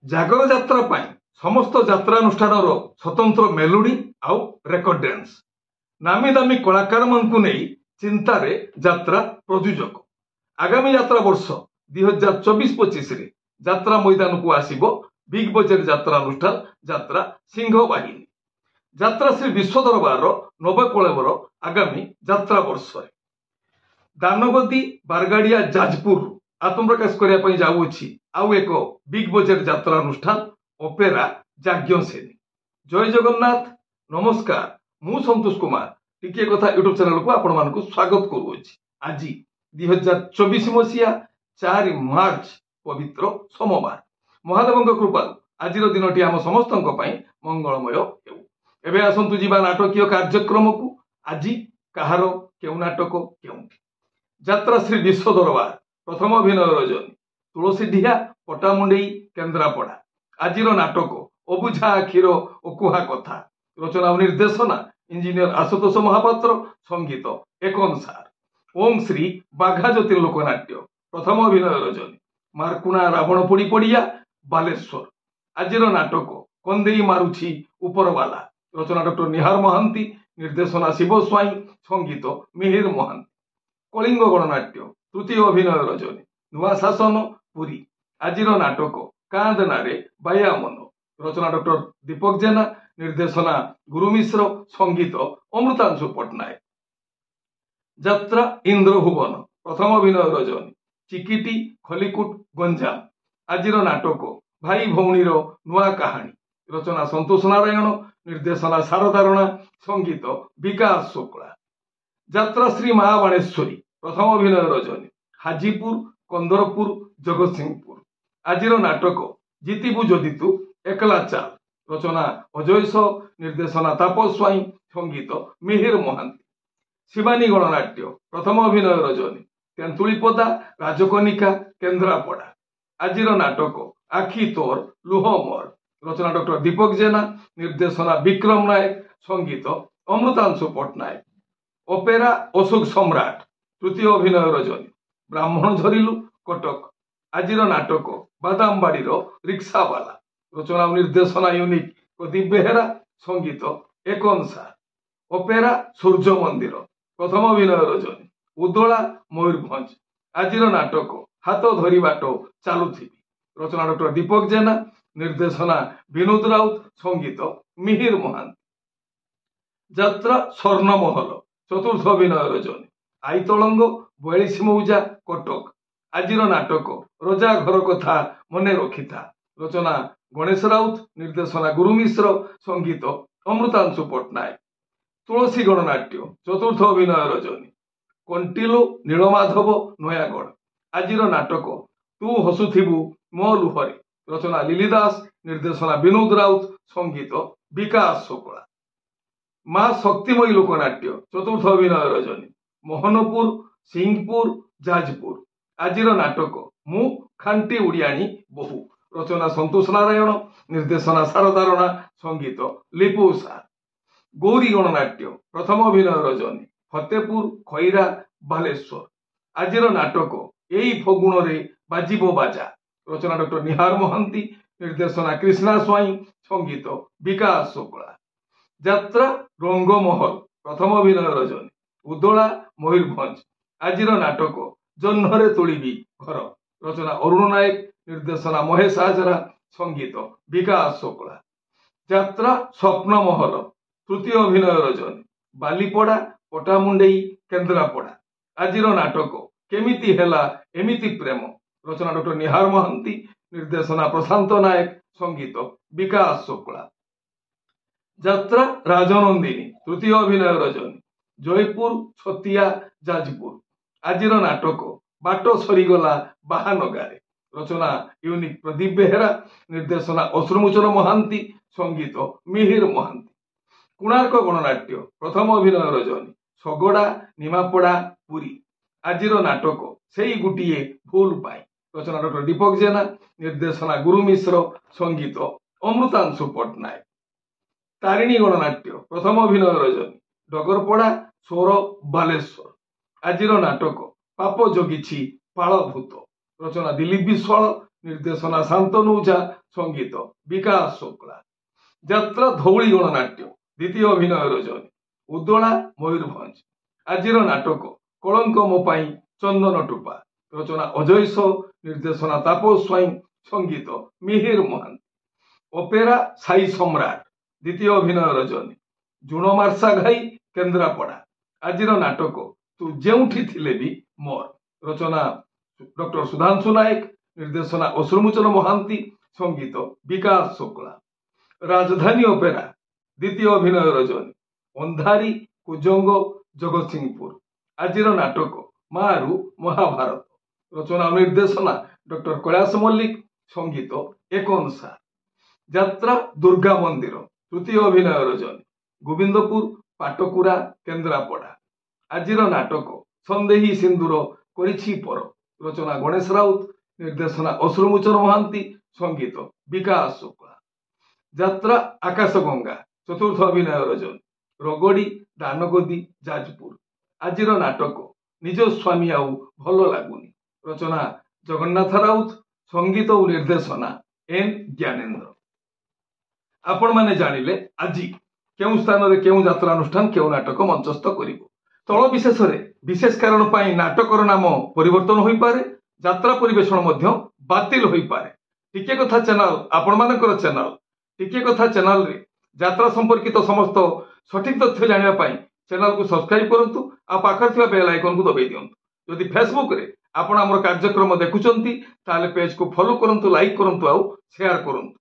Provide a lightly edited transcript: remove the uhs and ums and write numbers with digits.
ଜାଗର ଯାତ୍ରା ପାଇଁ ସମସ୍ତ ଯାତ୍ରାନୁଷ୍ଠାନର ସ୍ୱତନ୍ତ୍ର ମେଲୋଡି ଆଉ ରେକର୍ଡ ଡ୍ୟାନ୍ସ। ନାମୀ ଦାମୀ କଳାକାରମାନଙ୍କୁ ନେଇ ଚିନ୍ତାରେ ଯାତ୍ରା ପ୍ରଯୋଜକ। ଆଗାମୀ ଯାତ୍ରା ବର୍ଷ 2024-25ରେ ଯାତ୍ରା ମଇଦାନକୁ ଆସିବ ବିଗ୍ ବଜେଟ ଯାତ୍ରାନୁଷ୍ଠାନ ଯାତ୍ରା ସିଂହ ବାହିନୀ। ଯାତ୍ରା ଶ୍ରୀ ବିଶ୍ୱ ଦରବାରର ନବକଳେବର ଆଗାମୀ ଯାତ୍ରା ବର୍ଷରେ ଦାନଗଦି ବାରଗାଡିଆ ଯାଜପୁରରୁ ଆତ୍ମପ୍ରକାଶ କରିବା ପାଇଁ ଯାଉଅଛି ଆଉ ଏକ ବିଗ୍ ବଜେଟ ଯାତ୍ରାନୁଷ୍ଠାନ ଅପେରା ଯାଜ୍ଞସେନୀ। ଜୟ ଜଗନ୍ନାଥ, ନମସ୍କାର। ମୁଁ ସନ୍ତୋଷ କୁମାର ଟିକିଏ କଥା ୟୁଟ୍ୟୁବ ଚ୍ୟାନେଲକୁ ଆପଣମାନଙ୍କୁ ସ୍ୱାଗତ କରୁଅଛି। ଆଜି 2024 ମସିହା 4 ମାର୍ଚ୍ଚ ପବିତ୍ର ସୋମବାର। ମହାଦେବଙ୍କ କୃପାରୁ ଆଜିର ଦିନଟି ଆମ ସମସ୍ତଙ୍କ ପାଇଁ ମଙ୍ଗଳମୟ ହେଉ। ଏବେ ଆସନ୍ତୁ ଯିବା ନାଟକୀୟ କାର୍ଯ୍ୟକ୍ରମକୁ। ଆଜି କାହାର କେଉଁ ନାଟକ କେଉଁଠି? ଯାତ୍ରା ଶ୍ରୀ ବିଶ୍ୱ ଦରବାର ପ୍ରଥମ ଅଭିନୟ ରଜନୀ ତୁଳସୀଡିହା ପଟାମୁଣ୍ଡେଇ କେନ୍ଦ୍ରାପଡ଼ା। ଆଜିର ନାଟକ ଅବୁଝା ଆଖିର ଅକୁହା କଥା। ରଚନା ଓ ନିର୍ଦ୍ଦେଶନା ଇଞ୍ଜିନିୟର ଆଶୁତୋଷ ମହାପାତ୍ର। ସଙ୍ଗୀତ ଏକନ ସାର। ଓಂ ଶ୍ରୀ ବାଘା ଜ୍ୟୋତି ଲୋକନାଟ୍ୟ ପ୍ରଥମ ଅଭିନୟ ରଜନୀ ମାର୍କୁଣା ରାବଣ ପୋଡି ପଡିଆ ବାଲେଶ୍ୱର। ଆଜିର ନାଟକ କନ୍ଦେଇ ମାରୁଛି ଉପରବାଲା। ରଚନା ଡକ୍ଟର ନିହାର ମହାନ୍ତି। ନିର୍ଦ୍ଦେଶନା ଶିବ ସ୍ୱାଇଁ। ସଙ୍ଗୀତ ମିହିର ମହାନ୍ତି। କଳିଙ୍ଗ ଗଣନାଟ୍ୟ ତୃତୀୟ ଅଭିନୟ ରଜନୀ ନୂଆ ଶାସନ ପୁରୀ। ଆଜିର ନାଟକ କାନ୍ଦନାରେ ବାୟା ମନ। ରଚନା ଡକ୍ଟର ଦୀପକ ଜେନା। ନିର୍ଦ୍ଦେଶନା ଗୁରୁ ମିଶ୍ର। ସଙ୍ଗୀତ ଅମୃତାଂଶୁ ପଟ୍ଟନାୟକ। ଯାତ୍ରା ଇନ୍ଦ୍ରଭୁବନ ପ୍ରଥମ ଅଭିନୟ ରଜନୀ ଚିକିଟି ଖଲିକୁଟ ଗଞ୍ଜାମ। ଆଜିର ନାଟକ ଭାଇ ଭଉଣୀର ନୂଆ କାହାଣୀ। ରଚନା ସନ୍ତୋଷ ନାରାୟଣ। ନିର୍ଦ୍ଦେଶନା ଶାରଦାରଣା। ସଙ୍ଗୀତ ବିକାଶ ଶୁକ୍ଳା। ଯାତ୍ରା ଶ୍ରୀ ମା ବାଣେଶ୍ୱରୀ ପ୍ରଥମ ଅଭିନୟ ରଜନୀ ହାଜିପୁର କନ୍ଦରପୁର ଜଗତସିଂହପୁର। ଆଜିର ନାଟକ ଜିତିବୁ ଯଦି ତୁ ଏକଲା ଚାଲ। ରଚନା ଅଜୟ ସହ। ନିର୍ଦ୍ଦେଶନା ତାପସ ସ୍ୱାଇଁ। ସଙ୍ଗୀତ ମିହିର ମହାନ୍ତି। ଶିବାନୀ ଗଣନାଟ୍ୟ ପ୍ରଥମ ଅଭିନୟ ରଜନୀ ତେନ୍ତୁଳିପଦା ରାଜକନିକା କେନ୍ଦ୍ରାପଡ଼ା। ଆଜିର ନାଟକ ଆଖି ତୋର ଲୁହ ମୋର। ରଚନା ଡକ୍ଟର ଦୀପକ ଜେନା। ନିର୍ଦ୍ଦେଶନା ବିକ୍ରମ ନାୟକ। ସଙ୍ଗୀତ ଅମୃତାଂଶୁ ପଟ୍ଟନାୟକ। ଅପେରା ଅଶୋକ ସମ୍ରାଟ ତୃତୀୟ ଅଭିନୟ ରଜନୀ ବ୍ରାହ୍ମଣ ଝରିଲୁ କଟକ। ଆଜିର ନାଟକ ବାଦାମବାଡିର ରିକ୍ସାବାଲା। ରଚନା ଓ ନିର୍ଦ୍ଦେଶନା ୟୁନିକ୍ ପ୍ରଦୀପ ବେହେରା। ସଙ୍ଗୀତ ଏକନ ସାର। ଅପେରା ସୂର୍ଯ୍ୟ ମନ୍ଦିର ପ୍ରଥମ ଅଭିନୟ ରଜନୀ ଉଦଳା ମୟୂରଭଞ୍ଜ। ଆଜିର ନାଟକ ହାତ ଧରି ବାଟ ଚାଲୁଥିବି। ରଚନା ଡକ୍ଟର ଦୀପକ ଜେନା। ନିର୍ଦ୍ଦେଶନା ବିନୋଦ ରାଉତ। ସଙ୍ଗୀତ ମିହିର ମହାନ୍ତି। ଯାତ୍ରା ସ୍ୱର୍ଣ୍ଣମହଲ ଚତୁର୍ଥ ଅଭିନୟ ରଜନୀ ଆଇତଳଙ୍ଗ 42 ମୌଜା କଟକ। ଆଜିର ନାଟକ ରଜା ଘର କଥା ମନେ ରଖିଥା। ରଚନା ଗଣେଶ ରାଉତ। ନିର୍ଦ୍ଦେଶନା ଗୁରୁ ମିଶ୍ର। ସଙ୍ଗୀତ ଅମୃତାଂଶୁ ପଟ୍ଟନାୟକ। ତୁଳସୀ ଗଣନାଟ୍ୟ ଚତୁର୍ଥ ଅଭିନୟ ରଜନୀ କଣ୍ଟିଲୋ ନୀଳମାଧବ ନୟାଗଡ଼। ଆଜିର ନାଟକ ତୁ ହସୁଥିବୁ ମୋ ଲୁହରେ। ରଚନା ଲିଲି ଦାସ। ନିର୍ଦ୍ଦେଶନା ବିନୋଦ ରାଉତ। ସଙ୍ଗୀତ ବିକାଶ ଶୁକ୍ଳା। ମା ଶକ୍ତିମୟୀ ଲୋକନାଟ୍ୟ ଚତୁର୍ଥ ଅଭିନୟ ରଜନୀ ମୋହନପୁର ସିଂହପୁର ଯାଜପୁର। ଆଜିର ନାଟକ ମୁଁ ଖାଣ୍ଟି ଉଡିଆଣୀ ବୋହୂ। ରଚନା ସନ୍ତୋଷ ନାରାୟଣ। ନିର୍ଦ୍ଦେଶନା ଶାରଦାରଣା। ସଙ୍ଗୀତ ଲିପୁ ସାର। ଗୌରୀ ଗଣନାଟ୍ୟ ପ୍ରଥମ ଅଭିନୟ ରଜନୀ ଫତେପୁର ଖଇରା ବାଲେଶ୍ୱର। ଆଜିର ନାଟକ ଏଇ ଫଗୁଣରେ ବାଜିବ ବାଜା। ରଚନା ଡକ୍ଟର ନିହାର ମହାନ୍ତି। ନିର୍ଦ୍ଦେଶନା କ୍ରିଷ୍ଣା ସ୍ୱାଇଁ। ସଙ୍ଗୀତ ବିକାଶ ଶୁକ୍ଳା। ଯାତ୍ରା ରଙ୍ଗମହଲ ପ୍ରଥମ ଅଭିନୟ ରଜନୀ ଉଦଳା ମୟୂରଭଞ୍ଜ। ଆଜିର ନାଟକ ଜହ୍ନରେ ତୋଳିବି ଘର। ରଚନା ଅରୁଣ ନାୟକ। ନିର୍ଦ୍ଦେଶନା ମହେଶ ହାଜରା। ସଙ୍ଗୀତ ବିକାଶ ଶୁକ୍ଳା। ଯାତ୍ରା ସ୍ୱପ୍ନମହଲ ତୃତୀୟ ଅଭିନୟ ରଜନୀ ବାଲିପଡା ପଟାମୁଣ୍ଡେଇ କେନ୍ଦ୍ରାପଡ଼ା। ଆଜିର ନାଟକ କେମିତି ହେଲା ଏମିତି ପ୍ରେମ। ରଚନା ଡକ୍ଟର ନିହାର ମହାନ୍ତି। ନିର୍ଦ୍ଦେଶନା ପ୍ରଶାନ୍ତ ନାୟକ। ସଙ୍ଗୀତ ବିକାଶ ଶୁକ୍ଳା। ଯାତ୍ରା ରାଜନନ୍ଦିନୀ ତୃତୀୟ ଅଭିନୟ ରଜନୀ ଜୟପୁର ଛତିଆ ଯାଜପୁର। ଆଜିର ନାଟକ ବାଟ ସରିଗଲା ବାହାନଗାରେ। ରଚନା ୟୁନିକ୍ ପ୍ରଦୀପ ବେହେରା। ନିର୍ଦ୍ଦେଶନା ଅଶ୍ରୁମୋଚନ ମହାନ୍ତି। ସଙ୍ଗୀତ ମିହିର ମହାନ୍ତି। କୋଣାର୍କ ଗଣନାଟ୍ୟ ପ୍ରଥମ ଅଭିନୟ ରଜନୀ ଶଗଡା ନିମାପଡା ପୁରୀ। ଆଜିର ନାଟକ ସେଇ ଗୋଟିଏ ଭୁଲ ପାଇଁ। ରଚନା ଡକ୍ଟର ଦୀପକ ଜେନା। ନିର୍ଦ୍ଦେଶନା ଗୁରୁ ମିଶ୍ର। ସଙ୍ଗୀତ ଅମୃତାଂଶୁ ପଟ୍ଟନାୟକ। ତାରିଣୀ ଗଣନାଟ୍ୟ ପ୍ରଥମ ଅଭିନୟ ରଜନୀ ଡଗରପଡା ସୋର ବାଲେଶ୍ୱର। ଆଜିର ନାଟକ ପାପ ଜଗିଛି ପାଳ ଭୂତ। ରଚନା ଦିଲ୍ଲୀପ ବିଶ୍ୱାଳ। निर्देशना शांतनु ओझा, संगीत विकास शुक्ला। यात्रा धौली गणनाट्य द्वितीय अभिनय रजनी उद्दोला मयूरभंज। आजिर नाटक कलंक मो पाई चंदन टूपा, रचना अजय सो, निर्देशना तापस स्वाई, संगीत मिहिर महांती। ओपेरा साई सम्राट द्वितीय अभिनय रजनी जुण मार्सा घाई केन्द्रापड़ा। आजिर नाटक तू जेउठी थिले भी मोर, रचना डॉक्टर सुधांशु नायक, निर्देशना अश्रुमोचन महांती, संगीत विकास शुक्ला। राजधानी ओपेरा द्वितीय अभिनय रजनी अंधारी कुजंग जगत सिंहपुर। आजिर नाटक मारू महाभारत, रचना निर्देशना डॉक्टर कैलाश मल्लिक, संगीत एकनसा। यात्रा दुर्गा मंदिर तृतीय अभिनय रजनी गोविंदपुर पाटकुरा केन्द्रापड़ा। आजिर नाटक संदेही सिंदूर करिछि पर, रचना गणेश राउत, निर्देशना अश्रुमोचन महांती, संगीत विकास शुक्ला। यात्रा आकाशगंगा चतुर्थ अभिनय रजनी रगड़ी दानगदी जाजपुर। आजिर नाटक निज स्वामी आउ भल लगुनि, रचना जगन्नाथ राउत, संगीत और निर्देशना एन ज्ञानेन्द्र। आपण माने जानिले आजी केउ स्थान रे केउ यात्रानुष्ठान केउ नाटक मंचस्थ करिवो। तळ विशेष रे विशेष कारण पाई नाटकर नाम परिवर्तन होई पारे, यात्रा परिवेषण मध्य बातिल होई पारे। टिके कथा चैनल आपण मानकर चैनल टिके कथा चैनल रे यात्रा संपर्कित समस्त सठिक तथ्य जानिबा पाई चैनल को सब्सक्राइब करंतु आ पाखर थिबा बेल आइकन को दबाई दियंतु। यदि फेसबुक रे आपण हमर कार्यक्रम देखुचंती ताले पेज को फॉलो करंतु, लाइक करंतु आ शेयर करंतु।